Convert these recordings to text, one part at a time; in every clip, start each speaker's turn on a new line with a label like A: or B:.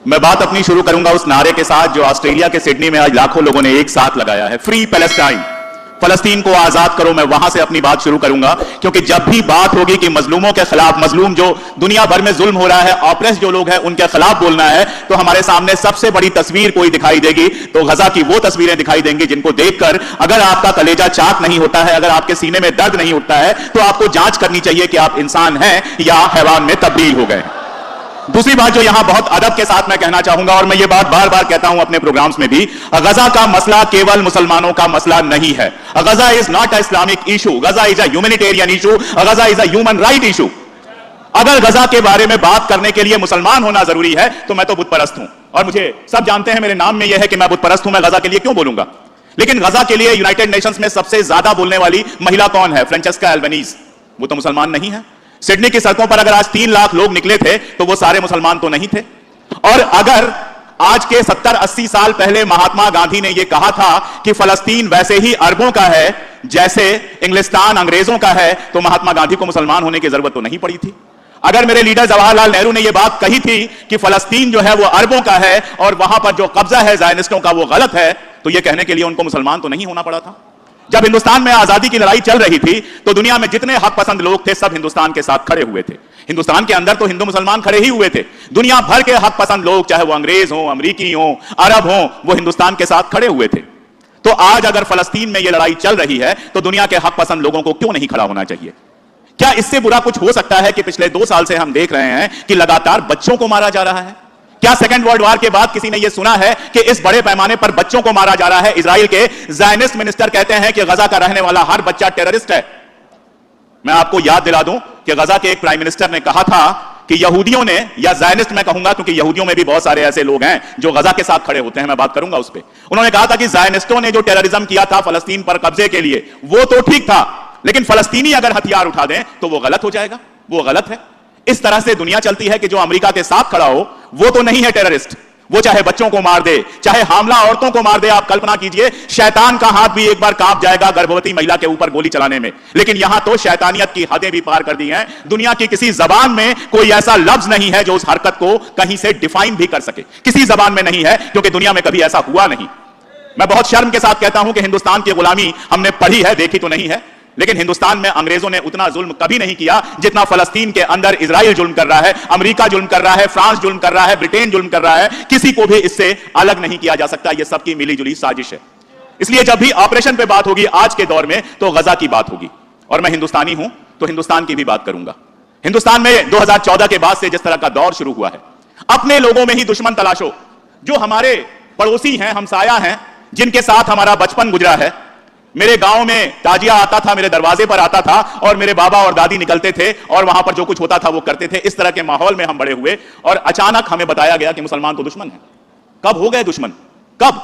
A: मैं बात अपनी शुरू करूंगा उस नारे के साथ जो ऑस्ट्रेलिया के सिडनी में आज लाखों लोगों ने एक साथ लगाया है, फ्री पैलेस्टाइन, फलस्तीन को आजाद करो। मैं वहां से अपनी बात शुरू करूंगा, क्योंकि जब भी बात होगी कि मजलूमों के खिलाफ, मजलूम जो दुनिया भर में जुल्म हो रहा है, ऑप्रेस जो लोग हैं, उनके खिलाफ बोलना है, तो हमारे सामने सबसे बड़ी तस्वीर कोई दिखाई देगी तो गजा की वो तस्वीरें दिखाई देंगी जिनको देखकर अगर आपका कलेजा चाक नहीं होता है, अगर आपके सीने में दर्द नहीं उठता है, तो आपको जांच करनी चाहिए कि आप इंसान हैं या हैवान में तब्दील हो गए। दूसरी बात जो यहां बहुत अदब के साथ मैं कहना चाहूंगा, और मैं ये बात बार बार कहता हूं अपने प्रोग्राम्स में भी, गजा का मसला केवल मुसलमानों का मसला नहीं है। Gaza is not a Islamic issue, Gaza is a humanitarian issue, Gaza is a human right issue. अगर गजा के बारे में बात करने के लिए मुसलमान होना जरूरी है तो मैं तो बुत परस्त हूं, और मुझे सब जानते हैं, मेरे नाम में यह है कि मैं बुत परस्त हूं, मैं गजा के लिए क्यों बोलूंगा। लेकिन गजा के लिए यूनाइटेड नेशंस में सबसे ज्यादा बोलने वाली महिला कौन है? फ्रांचेस्का अल्बनीज। वो तो मुसलमान नहीं है। सिडनी की सड़कों पर अगर आज 3 लाख लोग निकले थे तो वो सारे मुसलमान तो नहीं थे। और अगर आज के 70-80 साल पहले महात्मा गांधी ने यह कहा था कि फलस्तीन वैसे ही अरबों का है जैसे इंग्लिस्तान अंग्रेजों का है, तो महात्मा गांधी को मुसलमान होने की जरूरत तो नहीं पड़ी थी। अगर मेरे लीडर जवाहरलाल नेहरू ने यह बात कही थी कि फलस्तीन जो है वो अरबों का है और वहां पर जो कब्जा है ज़ायनिस्टों का वो गलत है, तो यह कहने के लिए उनको मुसलमान तो नहीं होना पड़ा था। जब हिंदुस्तान में आजादी की लड़ाई चल रही थी तो दुनिया में जितने हक पसंद लोग थे सब हिंदुस्तान के साथ खड़े हुए थे। हिंदुस्तान के अंदर तो हिंदू मुसलमान खड़े ही हुए थे, दुनिया भर के हक पसंद लोग, चाहे वो अंग्रेज हो, अमरीकी हो, अरब हो, वो हिंदुस्तान के साथ खड़े हुए थे। तो आज अगर फलस्तीन में यह लड़ाई चल रही है तो दुनिया के हक पसंद लोगों को क्यों नहीं खड़ा होना चाहिए? क्या इससे बुरा कुछ हो सकता है कि पिछले 2 साल से हम देख रहे हैं कि लगातार बच्चों को मारा जा रहा है? क्या सेकेंड वर्ल्ड वॉर के बाद किसी ने यह सुना है कि इस बड़े पैमाने पर बच्चों को मारा जा रहा है? इजराइल के ज़ायनिस्ट मिनिस्टर कहते हैं कि गजा का रहने वाला हर बच्चा टेररिस्ट है। मैं आपको याद दिला दूं कि गजा के एक प्राइम मिनिस्टर ने कहा था कि यहूदियों ने, या ज़ायनिस्ट मैं कहूंगा क्योंकि यहूदियों में भी बहुत सारे ऐसे लोग हैं जो गजा के साथ खड़े होते हैं, मैं बात करूंगा उस पर। उन्होंने कहा था कि ज़ायनिस्टों ने जो टेररिज्म किया था फलस्तीन पर कब्जे के लिए वो तो ठीक था, लेकिन फलस्तीनी अगर हथियार उठा दें तो वो गलत हो जाएगा, वो गलत है। इस तरह से दुनिया चलती है कि जो अमेरिका के साथ खड़ा हो वो तो नहीं है टेररिस्ट, वो चाहे बच्चों को मार दे, चाहे हामला औरतों को मार दे। आप कल्पना कीजिए, शैतान का हाथ भी एक बार कांप जाएगा गर्भवती महिला के ऊपर गोली चलाने में, लेकिन यहां तो शैतानियत की हदें भी पार कर दी हैं। दुनिया की किसी जबान में कोई ऐसा लफ्ज नहीं है जो उस हरकत को कहीं से डिफाइन भी कर सके, किसी जबान में नहीं है, क्योंकि दुनिया में कभी ऐसा हुआ नहीं। मैं बहुत शर्म के साथ कहता हूं कि हिंदुस्तान की गुलामी हमने पढ़ी है, देखी तो नहीं है, लेकिन हिंदुस्तान में अंग्रेजों ने उतना जुल्म कभी नहीं किया जितना फलस्तीन के अंदर इजराइल जुल्म कर रहा है, अमेरिका जुल्म कर रहा है, फ्रांस जुल्म कर रहा है, ब्रिटेन जुल्म कर रहा है। किसी को भी इससे अलग नहीं किया जा सकता। यह सबकी मिलीजुली साजिश है। इसलिए जब भी ऑपरेशन पे बात होगी आज के दौर में तो गजा की बात होगी, और मैं हिंदुस्तानी हूं तो हिंदुस्तान की भी बात करूंगा। हिंदुस्तान में 2014 के बाद से जिस तरह का दौर शुरू हुआ है, अपने लोगों में ही दुश्मन तलाशो। जो हमारे पड़ोसी हैं, हमसाया हैं, जिनके साथ हमारा बचपन गुजरा है। मेरे गांव में ताजिया आता था, मेरे दरवाजे पर आता था, और मेरे बाबा और दादी निकलते थे और वहां पर जो कुछ होता था वो करते थे। इस तरह के माहौल में हम बड़े हुए, और अचानक हमें बताया गया कि मुसलमान तो दुश्मन है। कब हो गए दुश्मन? कब?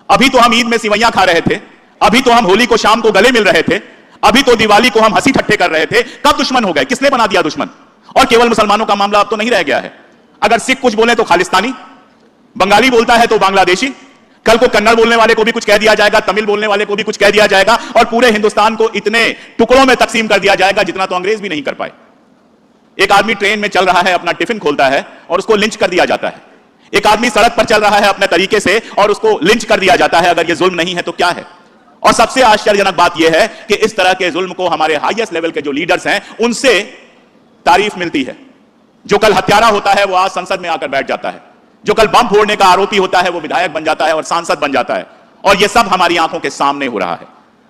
A: अभी तो हम ईद में सिवैयां खा रहे थे, अभी तो हम होली को शाम को गले मिल रहे थे, अभी तो दिवाली को हम हंसी ठट्ठे कर रहे थे। कब दुश्मन हो गए? किसने बना दिया दुश्मन? और केवल मुसलमानों का मामला अब तो नहीं रह गया है। अगर सिख कुछ बोले तो खालिस्तानी, बंगाली बोलता है तो बांग्लादेशी, कल को कन्नड़ बोलने वाले को भी कुछ कह दिया जाएगा, तमिल बोलने वाले को भी कुछ कह दिया जाएगा, और पूरे हिंदुस्तान को इतने टुकड़ों में तकसीम कर दिया जाएगा जितना तो अंग्रेज भी नहीं कर पाए। एक आदमी ट्रेन में चल रहा है, अपना टिफिन खोलता है और उसको लिंच कर दिया जाता है। एक आदमी सड़क पर चल रहा है अपने तरीके से और उसको लिंच कर दिया जाता है। अगर यह जुल्म नहीं है तो क्या है? और सबसे आश्चर्यजनक बात यह है कि इस तरह के जुल्म को हमारे हाईएस्ट लेवल के जो लीडर्स हैं उनसे तारीफ मिलती है। जो कल हत्यारा होता है वो आज संसद में आकर बैठ जाता है, जो कल बम फोड़ने का आरोपी होता है वो विधायक बन जाता है और सांसद बन जाता है, और यह सब हमारी आंखों के सामने हो रहा है।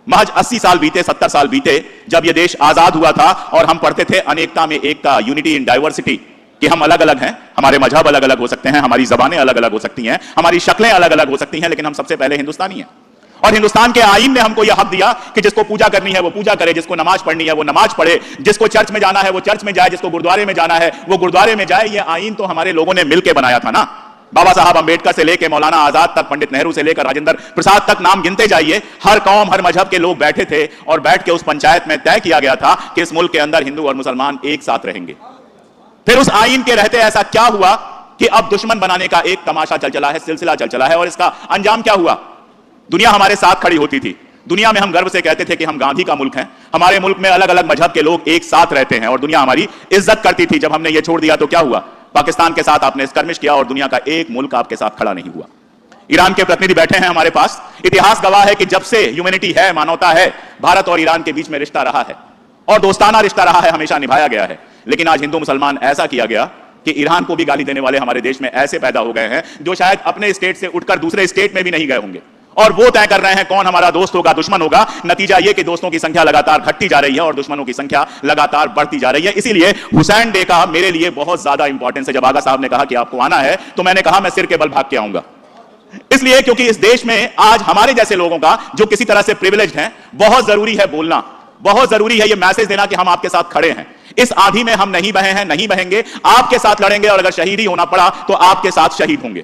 A: महज 80 साल बीते, 70 साल बीते जब यह देश आजाद हुआ था और हम पढ़ते थे अनेकता में एकता, यूनिटी इन डाइवर्सिटी, कि हम अलग अलग हैं, हमारे मजहब अलग अलग हो सकते हैं, हमारी जबानें अलग अलग हो सकती हैं, हमारी शक्लें अलग अलग हो सकती हैं, लेकिन हम सबसे पहले हिंदुस्तानी हैं। और हिंदुस्तान के आईन ने हमको यह हक दिया कि जिसको पूजा करनी है वो पूजा करे, जिसको नमाज पढ़नी है वो नमाज पढ़े, जिसको चर्च में जाना है वो चर्च में जाए, जिसको गुरुद्वारे में जाना है वो गुरुद्वारे में जाए। यह आईन तो हमारे लोगों ने मिलकर बनाया था ना। बाबा साहब अंबेडकर से लेकर मौलाना आजाद तक, पंडित नेहरू से लेकर राजेंद्र प्रसाद तक, नाम गिनते जाइए। हर कौम, हर मजहब के लोग बैठे थे और बैठ के उस पंचायत में तय किया गया था कि इस मुल्क के अंदर हिंदू और मुसलमान एक साथ रहेंगे। फिर उस आईन के रहते ऐसा क्या हुआ कि अब दुश्मन बनाने का एक तमाशा चल चला है, सिलसिला चल चला है, और इसका अंजाम क्या हुआ? दुनिया हमारे साथ खड़ी होती थी। दुनिया में हम गर्व से कहते थे कि हम गांधी का मुल्क हैं, हमारे मुल्क में अलग अलग मजहब के लोग एक साथ रहते हैं, और दुनिया हमारी इज्जत करती थी। जब हमने ये छोड़ दिया तो क्या हुआ? पाकिस्तान के साथ आपने स्कर्मिश किया और दुनिया का एक मुल्क आपके साथ खड़ा नहीं हुआ। ईरान के प्रतिनिधि बैठे हैं हमारे पास। इतिहास गवाह है कि जब से ह्यूमैनिटी है, मानवता है, भारत और ईरान के बीच में रिश्ता रहा है और दोस्ताना रिश्ता रहा है, हमेशा निभाया गया है। लेकिन आज हिंदू मुसलमान ऐसा किया गया कि ईरान को भी गाली देने वाले हमारे देश में ऐसे पैदा हो गए हैं जो शायद अपने स्टेट से उठकर दूसरे स्टेट में भी नहीं गए होंगे, और वो तय कर रहे हैं कौन हमारा दोस्त होगा, दुश्मन होगा। नतीजा ये कि दोस्तों की संख्या लगातार घटती जा रही है और दुश्मनों की संख्या लगातार बढ़ती जा रही है। इसीलिए हुसैन डे का मेरे लिए बहुत ज्यादा इंपॉर्टेंस है। जब आगा साहब ने कहा कि आपको आना है तो मैंने कहा मैं सिर के बल भाग के आऊंगा, इसलिए क्योंकि इस देश में आज हमारे जैसे लोगों का जो किसी तरह से प्रिविलेज्ड हैं, बहुत जरूरी है बोलना, बहुत जरूरी है ये मैसेज देना कि हम आपके साथ खड़े हैं। इस आंधी में हम नहीं बहे हैं, नहीं बहेंगे, आपके साथ लड़ेंगे और अगर शहीद ही होना पड़ा तो आपके साथ शहीद होंगे।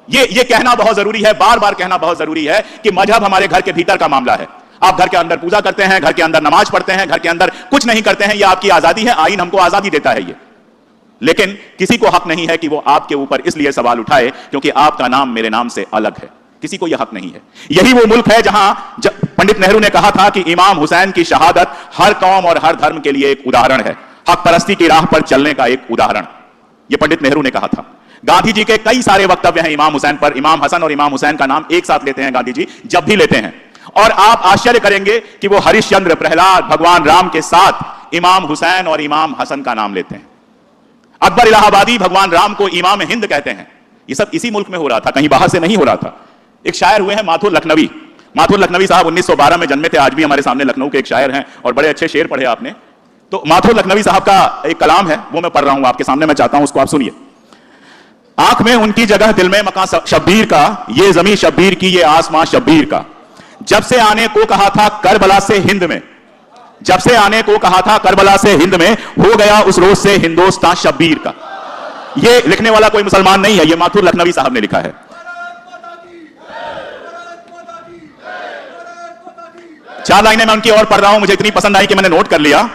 A: ये कहना बहुत जरूरी है, बार बार कहना बहुत जरूरी है कि मजहब हमारे घर के भीतर का मामला है। आप घर के अंदर पूजा करते हैं, घर के अंदर नमाज पढ़ते हैं, घर के अंदर कुछ नहीं करते हैं, यह आपकी आजादी है, आईन हमको आजादी देता है ये। लेकिन किसी को हक नहीं है कि वो आपके ऊपर इसलिए सवाल उठाए क्योंकि आपका नाम मेरे नाम से अलग है। किसी को यह हक नहीं है। यही वो मुल्क है जहां पंडित नेहरू ने कहा था कि इमाम हुसैन की शहादत हर कौम और हर धर्म के लिए एक उदाहरण है, हक परस्ती की राह पर चलने का एक उदाहरण। यह पंडित नेहरू ने कहा था। गांधी जी के कई सारे वक्तव्य हैं इमाम हुसैन पर। इमाम हसन और इमाम हुसैन का नाम एक साथ लेते हैं गांधी जी, जब भी लेते हैं, और आप आश्चर्य करेंगे कि वो हरिश्चंद्र, प्रहलाद, भगवान राम के साथ इमाम हुसैन और इमाम हसन का नाम लेते हैं। अकबर इलाहाबादी भगवान राम को इमाम हिंद कहते हैं। ये सब इसी मुल्क में हो रहा था, कहीं बाहर से नहीं हो रहा था। एक शायर हुए हैं माथुर लखनवी। माथुर लखनवी साहब 1912 में जन्मे थे, आज भी हमारे सामने लखनऊ के एक शायर हैं और बड़े अच्छे शेर पढ़े आपने। तो माथुर लखनवी साहब का एक कलाम है, वो मैं पढ़ रहा हूं आपके सामने, मैं चाहता हूं उसको आप सुनिए। आंख में उनकी जगह दिल में मकान शब्बीर का, ये जमीन शब्बीर की, ये आसमां शब्बीर का। जब से आने को कहा था करबला से हिंद में, जब से आने को कहा था करबला से हिंद में, हो गया उस रोज से हिंदुस्तान शब्बीर का। ये लिखने वाला कोई मुसलमान नहीं है, ये माथुर लखनवी साहब ने लिखा है। चार लाइनें मैं उनकी और पढ़ रहा हूं, मुझे इतनी पसंद आई कि मैंने नोट कर लिया।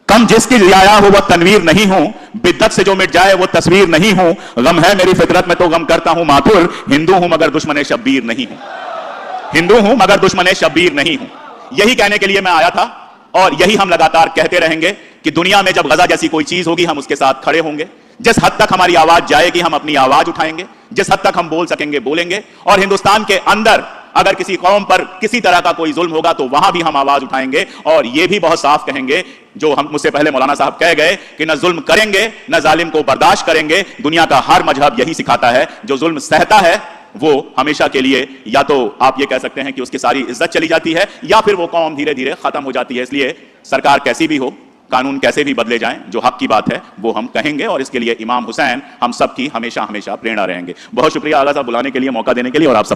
A: कम जिसकी रियाया हो वह तनवीर नहीं हूं, बिद्दत से जो मिट जाए वो तस्वीर नहीं हूं, गम है मेरी फितरत में तो गम करता हूं माथुर, हिंदू हूं मगर दुश्मन शब्बीर नहीं हूं, हिंदू हूं मगर दुश्मन शब्बीर नहीं हूं। यही कहने के लिए मैं आया था और यही हम लगातार कहते रहेंगे कि दुनिया में जब गजा जैसी कोई चीज होगी हम उसके साथ खड़े होंगे। जिस हद तक हमारी आवाज जाएगी हम अपनी आवाज उठाएंगे, जिस हद तक हम बोल सकेंगे बोलेंगे, और हिंदुस्तान के अंदर अगर किसी कौम पर किसी तरह का कोई जुल्म होगा तो वहां भी हम आवाज उठाएंगे और यह भी बहुत साफ कहेंगे जो हम मुझसे पहले मौलाना साहब कह गए कि न जुल्म करेंगे न जालिम को बर्दाश्त करेंगे। दुनिया का हर मजहब यही सिखाता है, जो जुल्म सहता है वो हमेशा के लिए या तो आप ये कह सकते हैं कि उसकी सारी इज्जत चली जाती है या फिर वो कौम धीरे धीरे खत्म हो जाती है। इसलिए सरकार कैसी भी हो, कानून कैसे भी बदले जाएं, जो हक की बात है वो हम कहेंगे और इसके लिए इमाम हुसैन हम सब की हमेशा हमेशा प्रेरणा रहेंगे। बहुत शुक्रिया आगा साहब बुलाने के लिए, मौका देने के लिए, और आप सब